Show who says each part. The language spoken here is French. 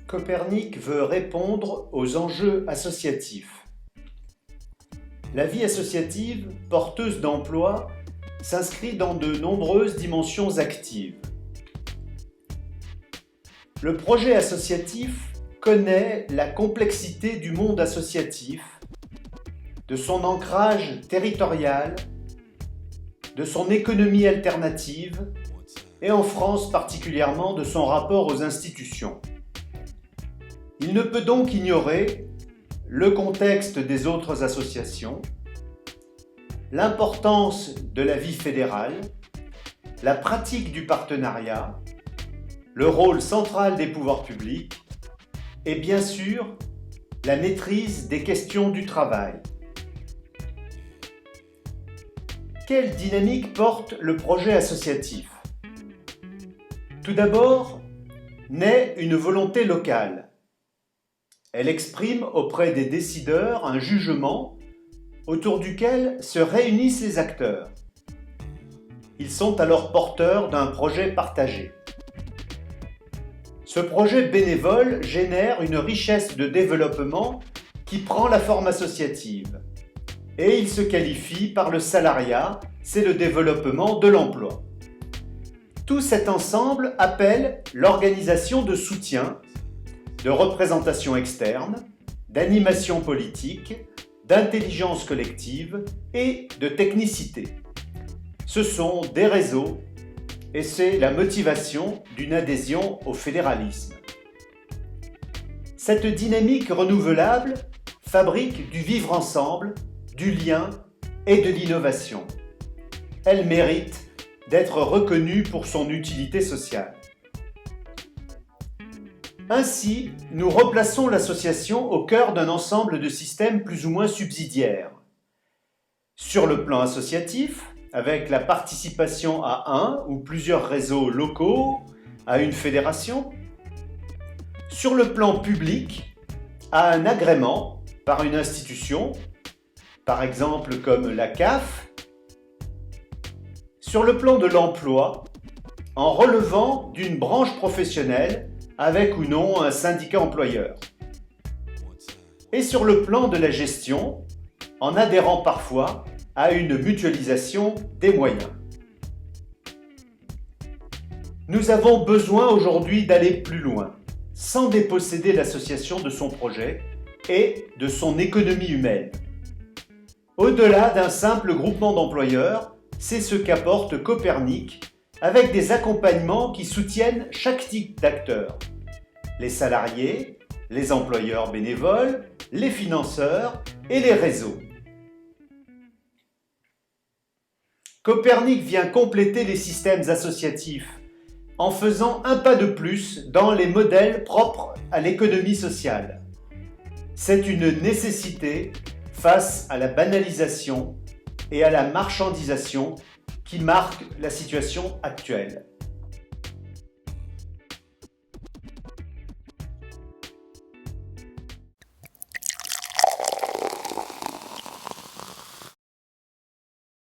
Speaker 1: Copernic veut répondre aux enjeux associatifs. La vie associative, porteuse d'emploi, s'inscrit dans de nombreuses dimensions actives. Le projet associatif connaît la complexité du monde associatif, de son ancrage territorial, de son économie alternative et en France particulièrement de son rapport aux institutions. Il ne peut donc ignorer le contexte des autres associations, l'importance de la vie fédérale, la pratique du partenariat, le rôle central des pouvoirs publics et bien sûr la maîtrise des questions du travail. Quelle dynamique porte le projet associatif ? Tout d'abord, naît une volonté locale. Elle exprime auprès des décideurs un jugement autour duquel se réunissent les acteurs. Ils sont alors porteurs d'un projet partagé. Ce projet bénévole génère une richesse de développement qui prend la forme associative. Et il se qualifie par le salariat, c'est le développement de l'emploi. Tout cet ensemble appelle l'organisation de soutien, de représentation externe, d'animation politique, d'intelligence collective et de technicité. Ce sont des réseaux et c'est la motivation d'une adhésion au fédéralisme. Cette dynamique renouvelable fabrique du vivre ensemble, du lien et de l'innovation. Elle mérite d'être reconnue pour son utilité sociale. Ainsi, nous replaçons l'association au cœur d'un ensemble de systèmes plus ou moins subsidiaires. Sur le plan associatif, avec la participation à un ou plusieurs réseaux locaux, à une fédération. Sur le plan public, à un agrément par une institution, par exemple comme la CAF. Sur le plan de l'emploi, en relevant d'une branche professionnelle avec ou non un syndicat employeur. Et sur le plan de la gestion, en adhérant parfois à une mutualisation des moyens. Nous avons besoin aujourd'hui d'aller plus loin, sans déposséder l'association de son projet et de son économie humaine. Au-delà d'un simple groupement d'employeurs, c'est ce qu'apporte Copernic avec des accompagnements qui soutiennent chaque type d'acteurs. Les salariés, les employeurs bénévoles, les financeurs et les réseaux. Copernic vient compléter les systèmes associatifs en faisant un pas de plus dans les modèles propres à l'économie sociale. C'est une nécessité face à la banalisation et à la marchandisation qui marquent la situation actuelle.